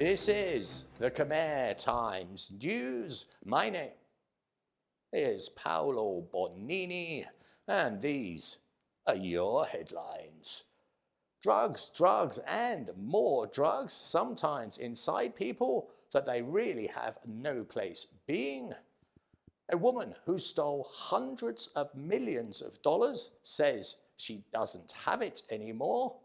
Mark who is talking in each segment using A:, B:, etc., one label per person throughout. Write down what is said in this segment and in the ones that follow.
A: This is the Khmer Times News. My name is Paolo Bonini, and these are your headlines. Drugs, drugs, and more drugs, sometimes inside people that they really have no place being. A woman who stole hundreds of millions of dollars says she doesn't have it anymore.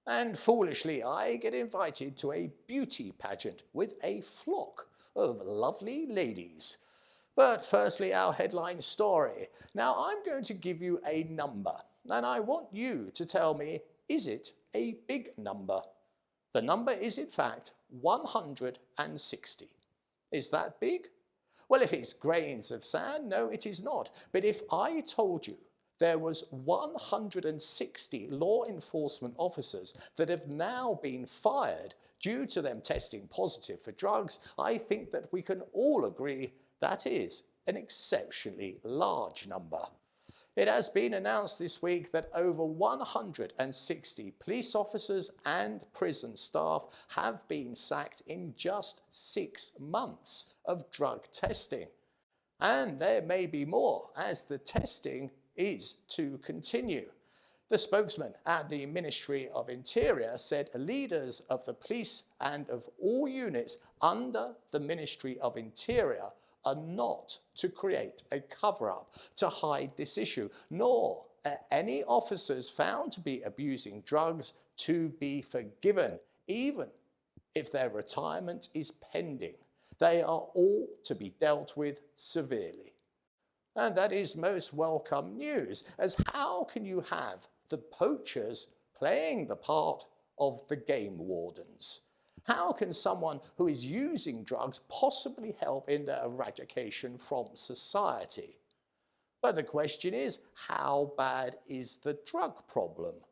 A: And foolishly, I get invited to a beauty pageant with a flock of lovely ladies. But firstly, our headline story. Now, I'm going to give you a number, and I want you to tell me, is it a big number? The number is, in fact, 160. Is that big? Well, if it's grains of sand, no, it is not. But if I told you there was 160 law enforcement officers that have now been fired due to them testing positive for drugs, I think that we can all agree that is an exceptionally large number. It has been announced this week that over 160 police officers and prison staff have been sacked in just 6 months of drug testing. And there may be more, as the testing is to continue. The spokesman at the Ministry of Interior said leaders of the police and of all units under the Ministry of Interior are not to create a cover-up to hide this issue, nor are any officers found to be abusing drugs to be forgiven, even if their retirement is pending. They are all to be dealt with severely. And that is most welcome news, as how can you have the poachers playing the part of the game wardens? How can someone who is using drugs possibly help in their eradication from society? But the question is, how bad is the drug problem?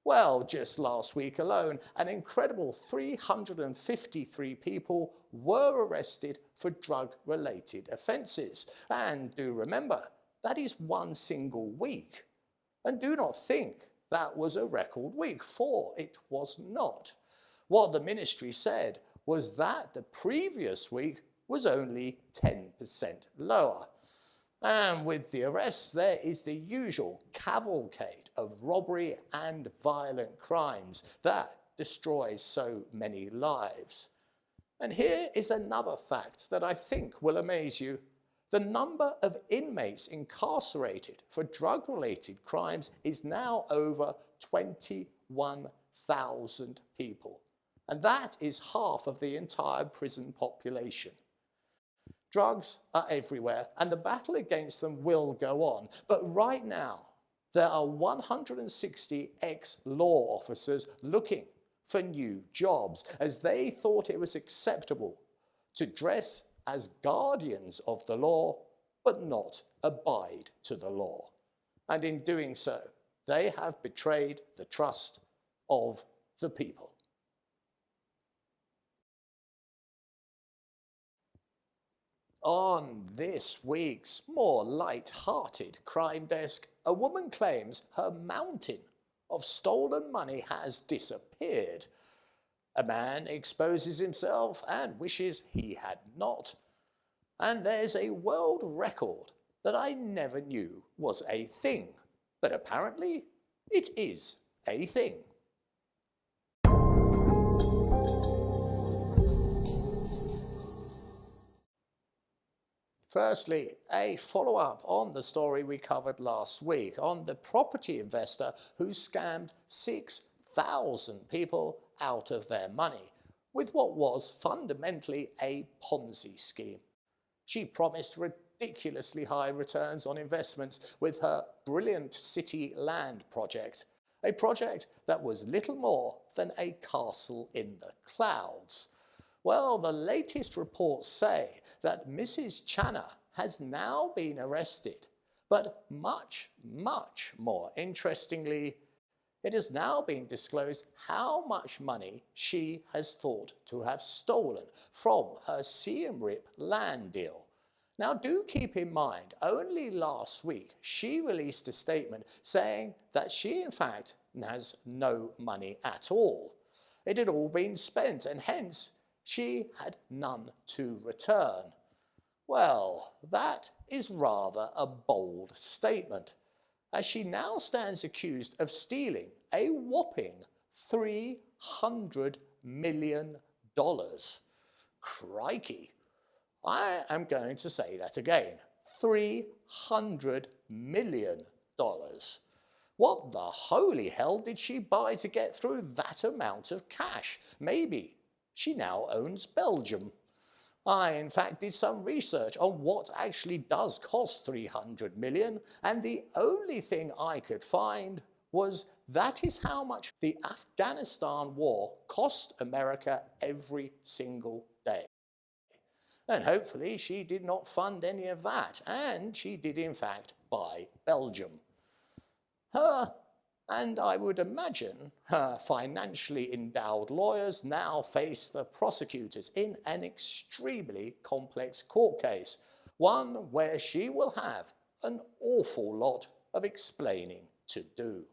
A: Well, just last week alone, an incredible 353 people were arrested for drug-related offences. And do remember, that is one single week. And do not think that was a record week, for it was not. What the ministry said was that the previous week was only 10% lower. And with the arrests, there is the usual cavalcade of robbery and violent crimes that destroys so many lives. And here is another fact that I think will amaze you. The number of inmates incarcerated for drug-related crimes is now over 21,000 people. And that is half of the entire prison population. Drugs are everywhere, and the battle against them will go on. But right now, there are 160 ex-law officers looking for new jobs, as they thought it was acceptable to dress as guardians of the law, but not abide to the law. And in doing so, they have betrayed the trust of the people. On this week's more light-hearted crime desk, a woman claims her mountain of stolen money has disappeared. A man exposes himself and wishes he had not. And there's a world record that I never knew was a thing, but apparently it is a thing. Firstly, a follow-up on the story we covered last week on the property investor who scammed 6,000 people out of their money with what was fundamentally a Ponzi scheme. She promised ridiculously high returns on investments with her brilliant city land project, a project that was little more than a castle in the clouds. Well, the latest reports say that Mrs. Channa has now been arrested, but much, much more interestingly, it has now been disclosed how much money she has thought to have stolen from her Siem Reap land deal. Now, do keep in mind, only last week she released a statement saying that she, in fact, has no money at all. It had all been spent, and hence she had none to return. Well, that is rather a bold statement, as she now stands accused of stealing a whopping $300 million. Crikey! I am going to say that again. $300 million. What the holy hell did she buy to get through that amount of cash? Maybe she now owns Belgium. I, in fact, did some research on what actually does cost 300 million, and the only thing I could find was that is how much the Afghanistan war cost America every single day. And hopefully she did not fund any of that, and she did in fact buy Belgium. Her, and I would imagine her financially endowed lawyers, now face the prosecutors in an extremely complex court case, one where she will have an awful lot of explaining to do.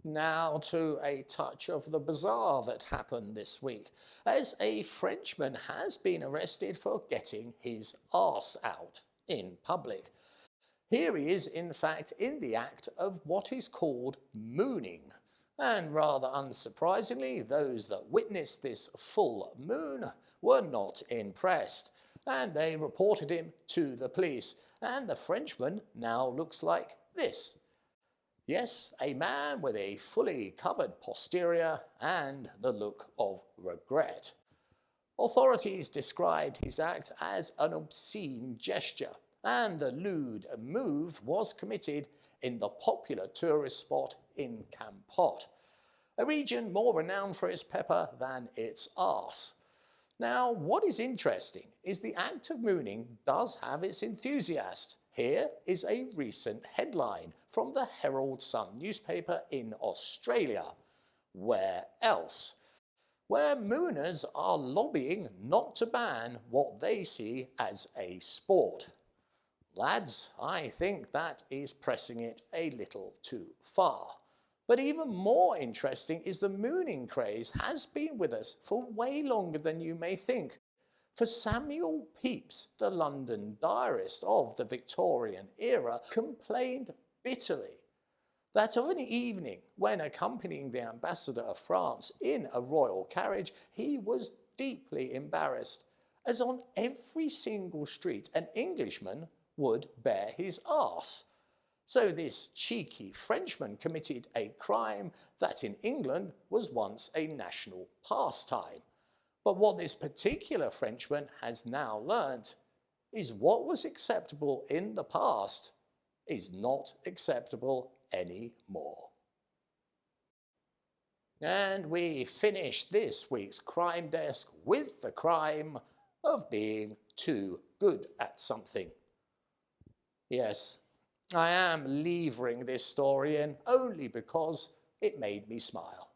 A: Now to a touch of the bizarre that happened this week, as a Frenchman has been arrested for getting his arse out in public. Here he is, in fact, in the act of what is called mooning. And rather unsurprisingly, those that witnessed this full moon were not impressed, and they reported him to the police, and the Frenchman now looks like this. Yes, a man with a fully covered posterior and the look of regret. Authorities described his act as an obscene gesture, and the lewd move was committed in the popular tourist spot in Kampot, a region more renowned for its pepper than its arse. Now, what is interesting is the act of mooning does have its enthusiast. Here is a recent headline from the Herald Sun newspaper in Australia. Where else? Where mooners are lobbying not to ban what they see as a sport. Lads, I think that is pressing it a little too far. But even more interesting is the mooning craze has been with us for way longer than you may think. For Samuel Pepys, the London diarist of the Victorian era, complained bitterly that of an evening when accompanying the ambassador of France in a royal carriage, he was deeply embarrassed, as on every single street an Englishman would bare his arse. So this cheeky Frenchman committed a crime that in England was once a national pastime. But what this particular Frenchman has now learnt is what was acceptable in the past is not acceptable anymore. And we finish this week's Crime Desk with the crime of being too good at something. Yes, I am levering this story in only because it made me smile.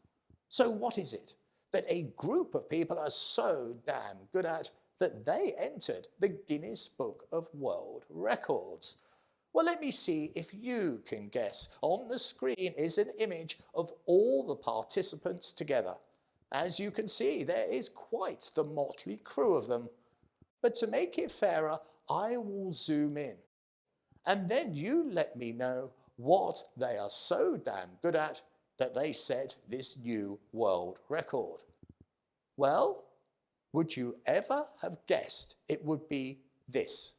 A: So what is it that a group of people are so damn good at that they entered the Guinness Book of World Records? Well, let me see if you can guess. On the screen is an image of all the participants together. As you can see, there is quite the motley crew of them. But to make it fairer, I will zoom in. And then you let me know what they are so damn good at that they set this new world record. Well, would you ever have guessed it would be this?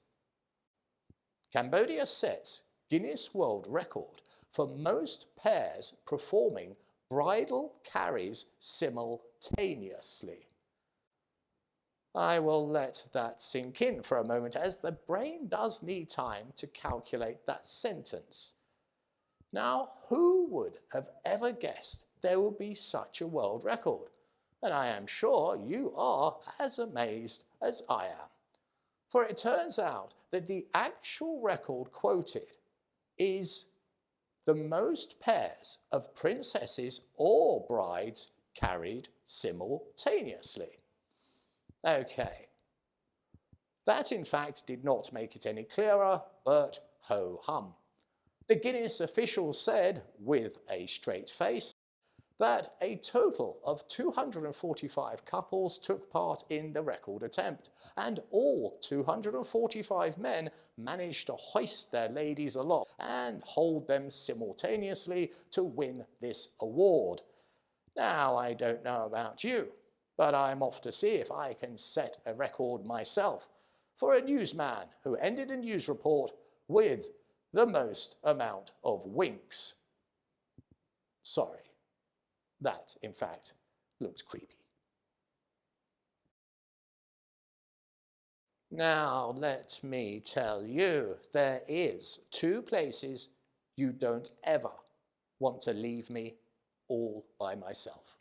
A: Cambodia sets Guinness World Record for most pairs performing bridal carries simultaneously. I will let that sink in for a moment, as the brain does need time to calculate that sentence. Now, who would have ever guessed there would be such a world record? And I am sure you are as amazed as I am. For it turns out that the actual record quoted is the most pairs of princesses or brides carried simultaneously. Okay, that in fact did not make it any clearer, but ho-hum. The Guinness official said, with a straight face, that a total of 245 couples took part in the record attempt, and all 245 men managed to hoist their ladies aloft and hold them simultaneously to win this award. Now, I don't know about you, but I'm off to see if I can set a record myself for a newsman who ended a news report with the most amount of winks. Sorry, that, in fact, looks creepy. Now, let me tell you, there is 2 places you don't ever want to leave me all by myself.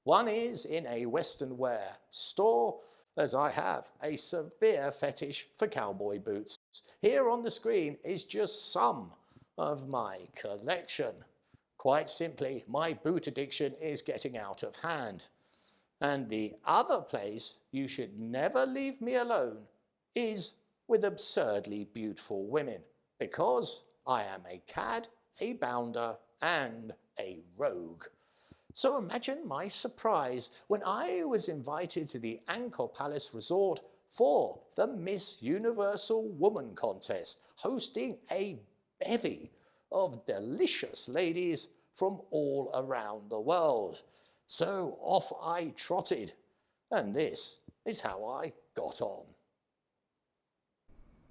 A: One is in a Western wear store, as I have a severe fetish for cowboy boots. Here on the screen is just some of my collection. Quite simply, my boot addiction is getting out of hand. And the other place you should never leave me alone is with absurdly beautiful women, because I am a cad, a bounder, and a rogue. So imagine my surprise when I was invited to the Angkor Palace Resort for the Miss Universal Woman contest, hosting a bevy of delicious ladies from all around the world. So off I trotted, and this is how I got on.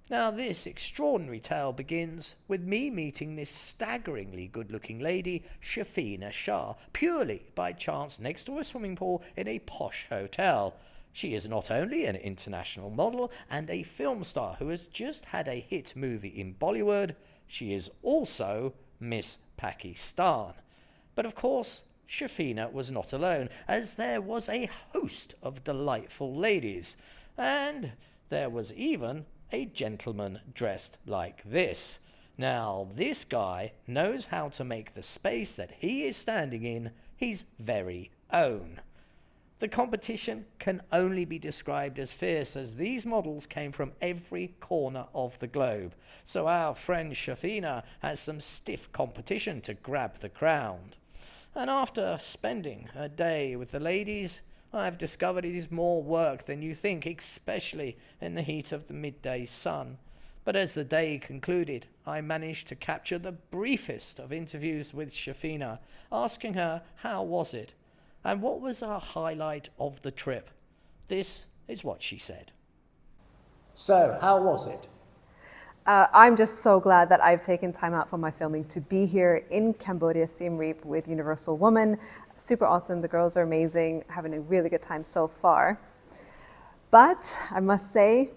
B: Now this extraordinary tale begins with me meeting this staggeringly good-looking lady, Shafina Shah, purely by chance next to a swimming pool in a posh hotel. She is not only an international model and a film star who has just had a hit movie in Bollywood, she is also Miss Pakistan. But of course, Shafina was not alone, as there was a host of delightful ladies, and there was even a gentleman dressed like this. Now, this guy knows how to make the space that he is standing in his very own. The competition can only be described as fierce, as these models came from every corner of the globe. So our friend Shafina has some stiff competition to grab the crown. And after spending a day with the ladies, I've discovered it is more work than you think, especially in the heat of the midday sun. But as the day concluded, I managed to capture the briefest of interviews with Shafina, asking her how was it, and what was our highlight of the trip. This is what she said.
A: So, how was it?
C: I'm just so glad that I've taken time out from my filming to be here in Cambodia, Siem Reap, with Universal Woman. Super awesome. The girls are amazing. Having a really good time so far. But I must say,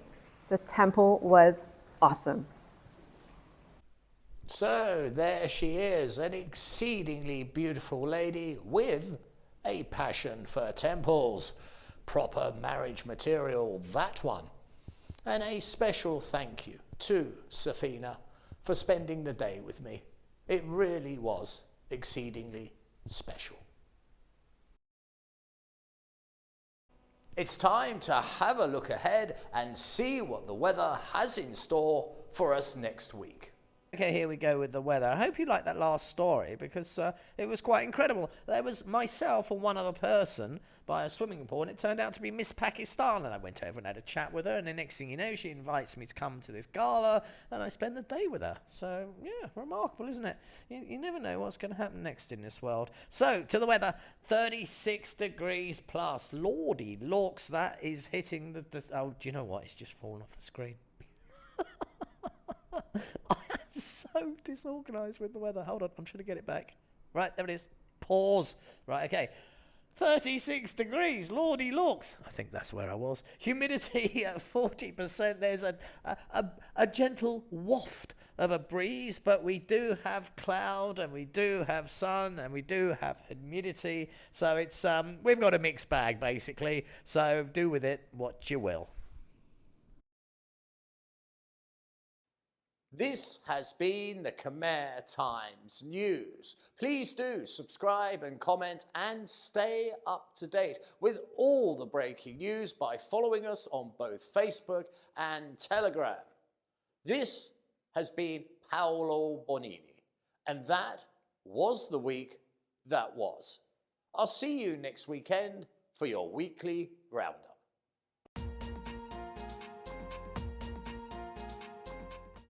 C: the temple was awesome.
A: So there she is, an exceedingly beautiful lady with a passion for temples. Proper marriage material, that one. And a special thank you to Safina for spending the day with me. It really was exceedingly special. It's time to have a look ahead and see what the weather has in store for us next week.
B: Okay, here we go with the weather. I hope you liked that last story, because it was quite incredible. There was myself and one other person by a swimming pool, and it turned out to be Miss Pakistan, and I went over and had a chat with her, and the next thing you know, she invites me to come to this gala, and I spend the day with her. So, yeah, remarkable, isn't it? You never know what's going to happen next in this world. So, to the weather, 36 degrees plus. Lordy lorks, that is hitting the... Oh, do you know what? It's just fallen off the screen. I am so disorganised with the weather. Hold on, I'm trying to get it back. Right, there it is. Pause. Right, okay. 36 degrees, lordy looks. I think that's where I was. Humidity at 40%. There's a gentle waft of a breeze, but we do have cloud, and we do have sun, and we do have humidity. So it's we've got a mixed bag, basically. So do with it what you will.
A: This has been the Khmer Times News. Please do subscribe and comment and stay up to date with all the breaking news by following us on both Facebook and Telegram. This has been Paolo Bonini, and that was the week that was. I'll see you next weekend for your weekly roundup.